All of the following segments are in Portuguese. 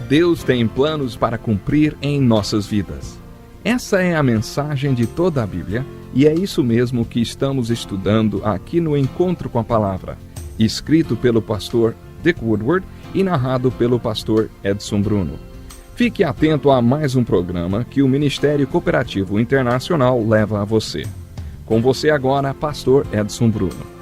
Deus tem planos para cumprir em nossas vidas. Essa é a mensagem de toda a Bíblia e é isso mesmo que estamos estudando aqui no Encontro com a Palavra, escrito pelo pastor Dick Woodward e narrado pelo pastor Edson Bruno. Fique atento a mais um programa que o Ministério Cooperativo Internacional leva a você. Com você agora, pastor Edson Bruno.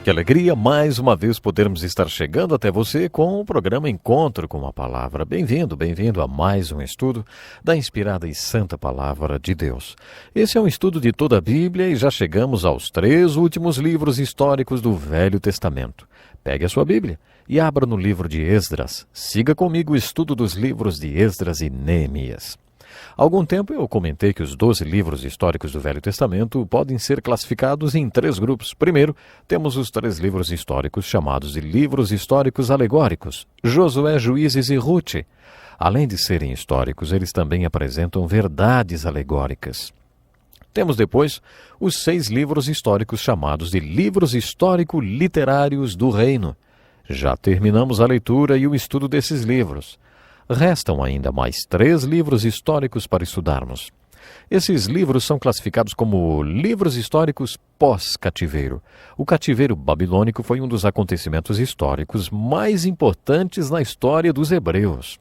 Que alegria mais uma vez podermos estar chegando até você com o programa Encontro com a Palavra. Bem-vindo a mais um estudo da inspirada e santa Palavra de Deus. Esse é um estudo de toda a Bíblia e já chegamos aos 3 últimos livros históricos do Velho Testamento. Pegue a sua Bíblia e abra no livro de Esdras. Siga comigo o estudo dos livros de Esdras e Neemias. Há algum tempo eu comentei que os 12 livros históricos do Velho Testamento podem ser classificados em 3 grupos. Primeiro, temos os 3 livros históricos chamados de livros históricos alegóricos, Josué, Juízes e Ruth. Além de serem históricos, eles também apresentam verdades alegóricas. Temos depois os 6 livros históricos chamados de livros histórico-literários do reino. Já terminamos a leitura e o estudo desses livros. Restam ainda mais 3 livros históricos para estudarmos. Esses livros são classificados como livros históricos pós-cativeiro. O cativeiro babilônico foi um dos acontecimentos históricos mais importantes na história dos hebreus.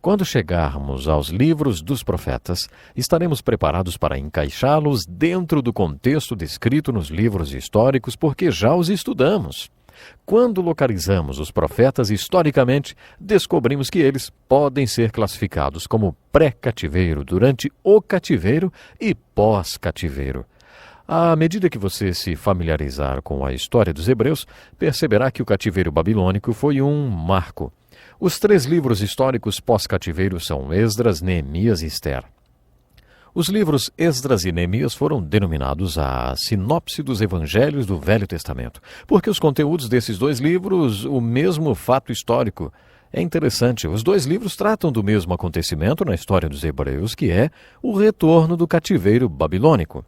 Quando chegarmos aos livros dos profetas, estaremos preparados para encaixá-los dentro do contexto descrito nos livros históricos, porque já os estudamos. Quando localizamos os profetas historicamente, descobrimos que eles podem ser classificados como pré-cativeiro, durante o cativeiro e pós-cativeiro. À medida que você se familiarizar com a história dos hebreus, perceberá que o cativeiro babilônico foi um marco. Os 3 livros históricos pós-cativeiro são Esdras, Neemias e Ester. Os livros Esdras e Neemias foram denominados a sinopse dos evangelhos do Velho Testamento, porque os conteúdos desses 2 livros, o mesmo fato histórico. É interessante, os 2 livros tratam do mesmo acontecimento na história dos hebreus, que é o retorno do cativeiro babilônico.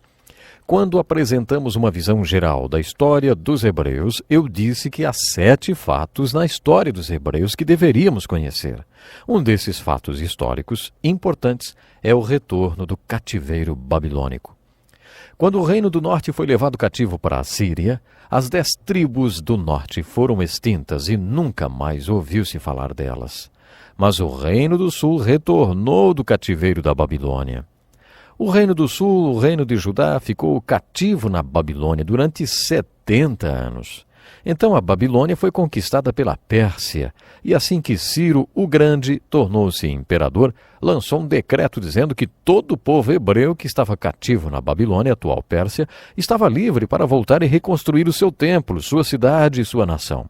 Quando apresentamos uma visão geral da história dos hebreus, eu disse que há 7 fatos na história dos hebreus que deveríamos conhecer. Um desses fatos históricos importantes é o retorno do cativeiro babilônico. Quando o reino do norte foi levado cativo para a Síria, as 10 tribos do norte foram extintas e nunca mais ouviu-se falar delas. Mas o reino do sul retornou do cativeiro da Babilônia. O reino do sul, o reino de Judá, ficou cativo na Babilônia durante 70 anos. Então a Babilônia foi conquistada pela Pérsia, e assim que Ciro o Grande tornou-se imperador, lançou um decreto dizendo que todo o povo hebreu que estava cativo na Babilônia, atual Pérsia, estava livre para voltar e reconstruir o seu templo, sua cidade e sua nação.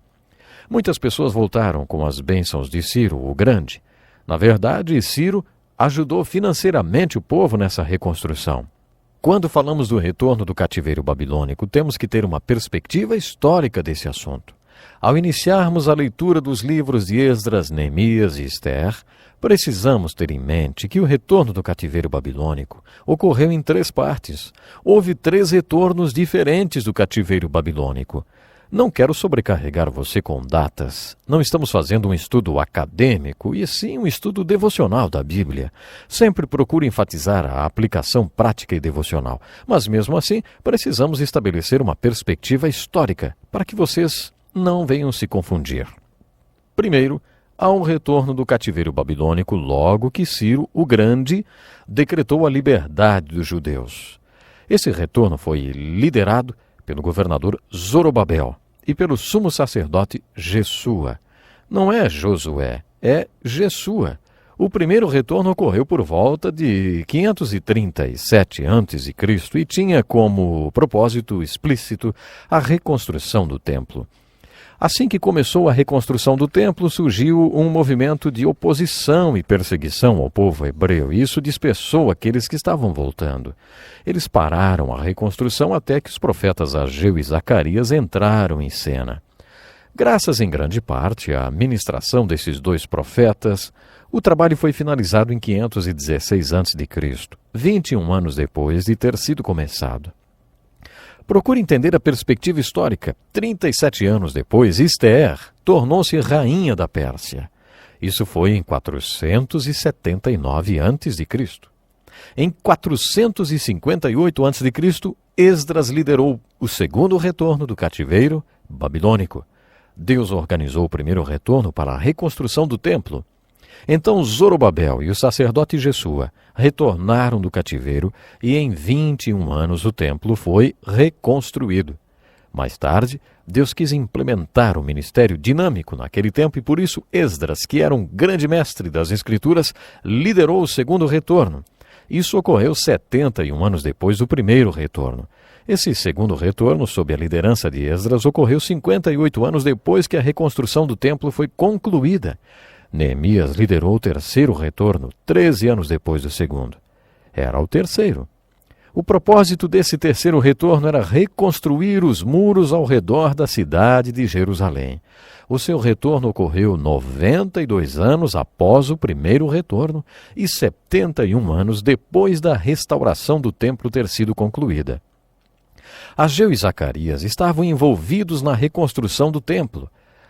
Muitas pessoas voltaram com as bênçãos de Ciro o Grande. Na verdade, Ciro ajudou financeiramente o povo nessa reconstrução. Quando falamos do retorno do cativeiro babilônico, temos que ter uma perspectiva histórica desse assunto. Ao iniciarmos a leitura dos livros de Esdras, Neemias e Ester, precisamos ter em mente que o retorno do cativeiro babilônico ocorreu em 3 partes. Houve 3 retornos diferentes do cativeiro babilônico. Não quero sobrecarregar você com datas. Não estamos fazendo um estudo acadêmico, e sim um estudo devocional da Bíblia. Sempre procuro enfatizar a aplicação prática e devocional. Mas mesmo assim, precisamos estabelecer uma perspectiva histórica para que vocês não venham se confundir. Primeiro, há um retorno do cativeiro babilônico logo que Ciro o Grande decretou a liberdade dos judeus. Esse retorno foi liderado pelo governador Zorobabel e pelo sumo sacerdote Jesua. Não é Josué, é Jesua. O primeiro retorno ocorreu por volta de 537 a.C. e tinha como propósito explícito a reconstrução do templo. Assim que começou a reconstrução do templo, surgiu um movimento de oposição e perseguição ao povo hebreu, e isso dispersou aqueles que estavam voltando. Eles pararam a reconstrução até que os profetas Ageu e Zacarias entraram em cena. Graças em grande parte à ministração desses 2 profetas, o trabalho foi finalizado em 516 a.C., 21 anos depois de ter sido começado. Procure entender a perspectiva histórica. 37 anos depois, Esther tornou-se rainha da Pérsia. Isso foi em 479 a.C. Em 458 a.C., Esdras liderou o segundo retorno do cativeiro babilônico. Deus organizou o primeiro retorno para a reconstrução do templo. Então Zorobabel e o sacerdote Jesua retornaram do cativeiro e em 21 anos o templo foi reconstruído. Mais tarde, Deus quis implementar um ministério dinâmico naquele tempo e por isso Esdras, que era um grande mestre das Escrituras, liderou o segundo retorno. Isso ocorreu 71 anos depois do primeiro retorno. Esse segundo retorno, sob a liderança de Esdras, ocorreu 58 anos depois que a reconstrução do templo foi concluída. Neemias liderou o terceiro retorno, 13 anos depois do segundo. Era o terceiro. O propósito desse terceiro retorno era reconstruir os muros ao redor da cidade de Jerusalém. O seu retorno ocorreu 92 anos após o primeiro retorno e 71 anos depois da restauração do templo ter sido concluída. Ageu e Zacarias estavam envolvidos na reconstrução do templo,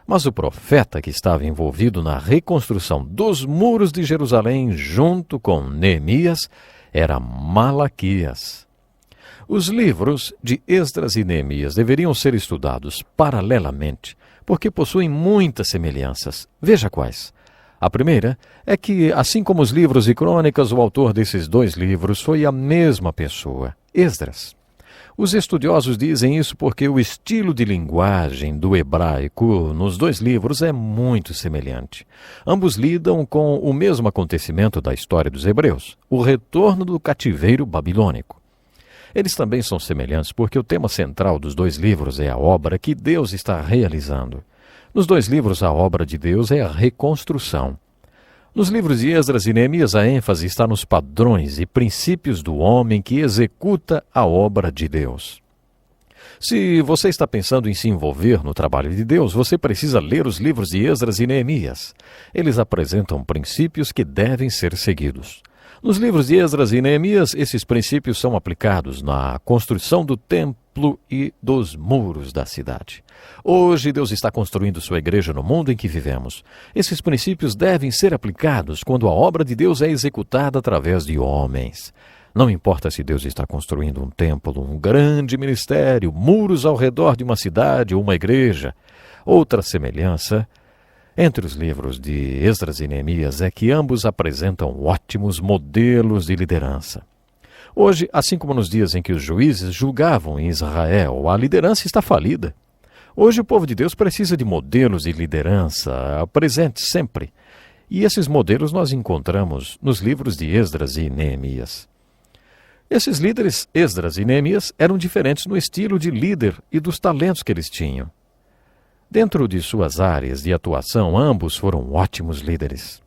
mas o profeta que estava envolvido na reconstrução dos muros de Jerusalém junto com Neemias era Malaquias. Os livros de Esdras e Neemias deveriam ser estudados paralelamente, porque possuem muitas semelhanças. Veja quais. A primeira é que, assim como os livros e crônicas, o autor desses dois livros foi a mesma pessoa, Esdras. Os estudiosos dizem isso porque o estilo de linguagem do hebraico nos dois livros é muito semelhante. Ambos lidam com o mesmo acontecimento da história dos hebreus, o retorno do cativeiro babilônico. Eles também são semelhantes porque o tema central dos dois livros é a obra que Deus está realizando. Nos dois livros, a obra de Deus é a reconstrução. Nos livros de Esdras e Neemias, a ênfase está nos padrões e princípios do homem que executa a obra de Deus. Se você está pensando em se envolver no trabalho de Deus, você precisa ler os livros de Esdras e Neemias. Eles apresentam princípios que devem ser seguidos. Nos livros de Esdras e Neemias, esses princípios são aplicados na construção do templo e dos muros da cidade. Hoje, Deus está construindo sua igreja no mundo em que vivemos. Esses princípios devem ser aplicados quando a obra de Deus é executada através de homens. Não importa se Deus está construindo um templo, um grande ministério, muros ao redor de uma cidade ou uma igreja. Outra semelhança entre os livros de Esdras e Neemias é que ambos apresentam ótimos modelos de liderança. Hoje, assim como nos dias em que os juízes julgavam em Israel, a liderança está falida. Hoje o povo de Deus precisa de modelos de liderança presentes sempre. E esses modelos nós encontramos nos livros de Esdras e Neemias. Esses líderes, Esdras e Neemias, eram diferentes no estilo de líder e dos talentos que eles tinham. Dentro de suas áreas de atuação, ambos foram ótimos líderes.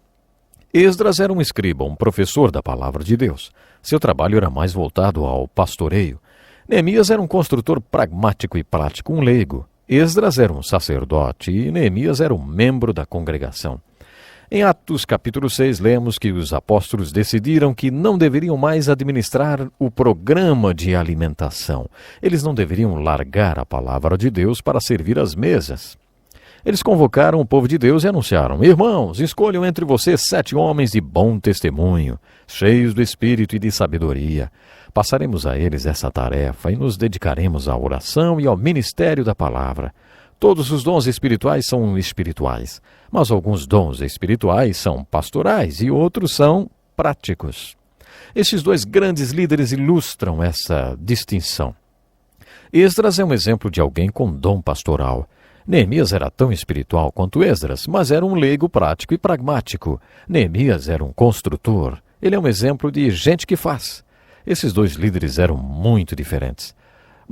Esdras era um escriba, um professor da palavra de Deus. Seu trabalho era mais voltado ao pastoreio. Neemias era um construtor pragmático e prático, um leigo. Esdras era um sacerdote e Neemias era um membro da congregação. Em Atos capítulo 6, lemos que os apóstolos decidiram que não deveriam mais administrar o programa de alimentação. Eles não deveriam largar a palavra de Deus para servir às mesas. Eles convocaram o povo de Deus e anunciaram: irmãos, escolham entre vocês 7 homens de bom testemunho, cheios do Espírito e de sabedoria. Passaremos a eles essa tarefa e nos dedicaremos à oração e ao ministério da palavra. Todos os dons espirituais são espirituais, mas alguns dons espirituais são pastorais e outros são práticos. Esses dois grandes líderes ilustram essa distinção. Esdras é um exemplo de alguém com dom pastoral. Neemias era tão espiritual quanto Esdras, mas era um leigo prático e pragmático. Neemias era um construtor. Ele é um exemplo de gente que faz. Esses dois líderes eram muito diferentes.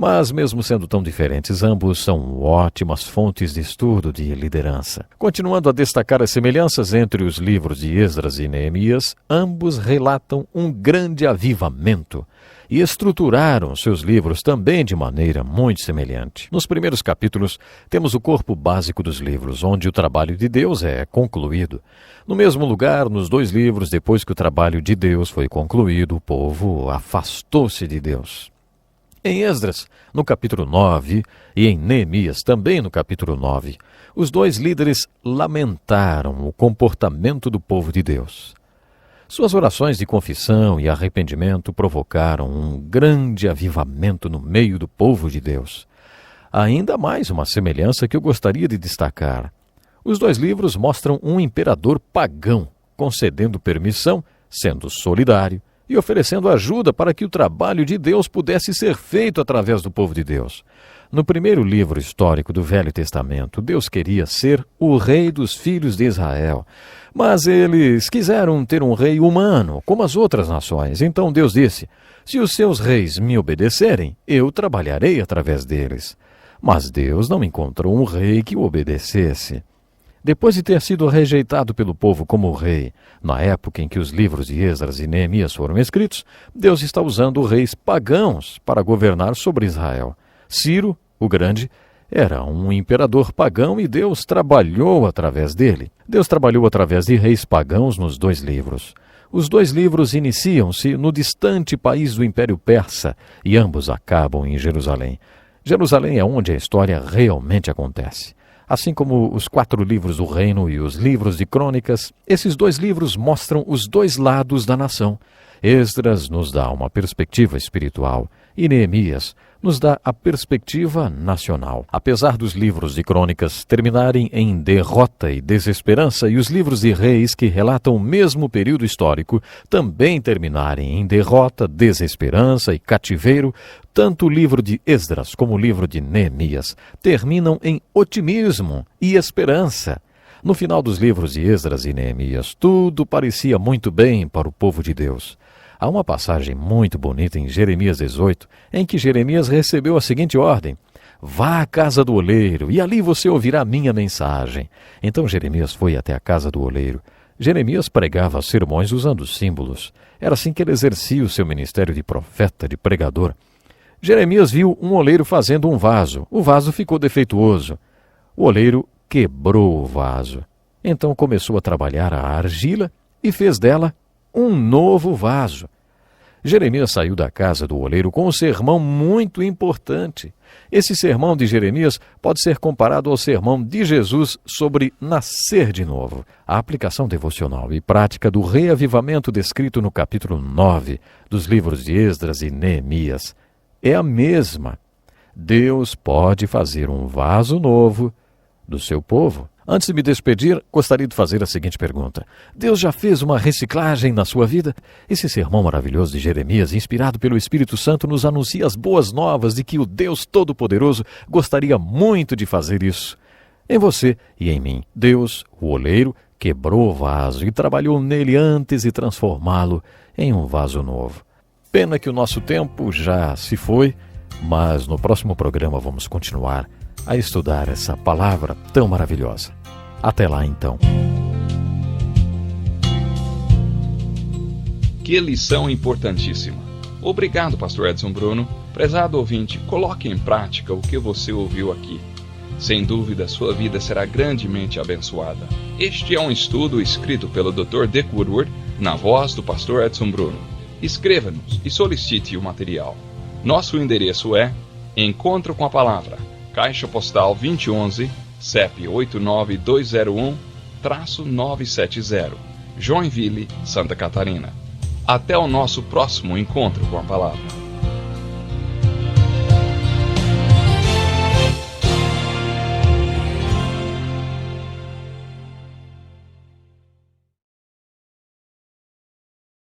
Mas, mesmo sendo tão diferentes, ambos são ótimas fontes de estudo de liderança. Continuando a destacar as semelhanças entre os livros de Esdras e Neemias, ambos relatam um grande avivamento e estruturaram seus livros também de maneira muito semelhante. Nos primeiros capítulos, temos o corpo básico dos livros, onde o trabalho de Deus é concluído. No mesmo lugar, nos dois livros, depois que o trabalho de Deus foi concluído, o povo afastou-se de Deus. Em Esdras, no capítulo 9, e em Neemias, também no capítulo 9, os dois líderes lamentaram o comportamento do povo de Deus. Suas orações de confissão e arrependimento provocaram um grande avivamento no meio do povo de Deus. Há ainda mais uma semelhança que eu gostaria de destacar. Os dois livros mostram um imperador pagão concedendo permissão, sendo solidário e oferecendo ajuda para que o trabalho de Deus pudesse ser feito através do povo de Deus. No primeiro livro histórico do Velho Testamento, Deus queria ser o rei dos filhos de Israel. Mas eles quiseram ter um rei humano, como as outras nações. Então Deus disse: se os seus reis me obedecerem, eu trabalharei através deles. Mas Deus não encontrou um rei que o obedecesse. Depois de ter sido rejeitado pelo povo como rei, na época em que os livros de Esdras e Neemias foram escritos, Deus está usando reis pagãos para governar sobre Israel. Ciro, o Grande, era um imperador pagão e Deus trabalhou através dele. Deus trabalhou através de reis pagãos nos dois livros. Os dois livros iniciam-se no distante país do Império Persa e ambos acabam em Jerusalém. Jerusalém é onde a história realmente acontece. Assim como os 4 livros do reino e os livros de crônicas, esses dois livros mostram os dois lados da nação. Esdras nos dá uma perspectiva espiritual e Neemias nos dá a perspectiva nacional. Apesar dos livros de crônicas terminarem em derrota e desesperança e os livros de reis que relatam o mesmo período histórico também terminarem em derrota, desesperança e cativeiro, tanto o livro de Esdras como o livro de Neemias terminam em otimismo e esperança. No final dos livros de Esdras e Neemias, tudo parecia muito bem para o povo de Deus. Há uma passagem muito bonita em Jeremias 18, em que Jeremias recebeu a seguinte ordem: vá à casa do oleiro, e ali você ouvirá minha mensagem. Então Jeremias foi até a casa do oleiro. Jeremias pregava sermões usando símbolos. Era assim que ele exercia o seu ministério de profeta, de pregador. Jeremias viu um oleiro fazendo um vaso. O vaso ficou defeituoso. O oleiro quebrou o vaso. Então começou a trabalhar a argila e fez dela um novo vaso. Jeremias saiu da casa do oleiro com um sermão muito importante. Esse sermão de Jeremias pode ser comparado ao sermão de Jesus sobre nascer de novo. A aplicação devocional e prática do reavivamento descrito no capítulo 9 dos livros de Esdras e Neemias é a mesma. Deus pode fazer um vaso novo do seu povo. Antes de me despedir, gostaria de fazer a seguinte pergunta: Deus já fez uma reciclagem na sua vida? Esse sermão maravilhoso de Jeremias, inspirado pelo Espírito Santo, nos anuncia as boas novas de que o Deus Todo-Poderoso gostaria muito de fazer isso em você e em mim. Deus, o oleiro, quebrou o vaso e trabalhou nele antes de transformá-lo em um vaso novo. Pena que o nosso tempo já se foi, mas no próximo programa vamos continuar a estudar essa palavra tão maravilhosa. Até lá, então. Que lição importantíssima. Obrigado, pastor Edson Bruno. Prezado ouvinte, coloque em prática o que você ouviu aqui. Sem dúvida, sua vida será grandemente abençoada. Este é um estudo escrito pelo Dr. Dick Woodward, na voz do pastor Edson Bruno. Escreva-nos e solicite o material. Nosso endereço é Encontro com a Palavra, Caixa Postal 2011, CEP 89201-970, Joinville, Santa Catarina. Até o nosso próximo encontro com a Palavra.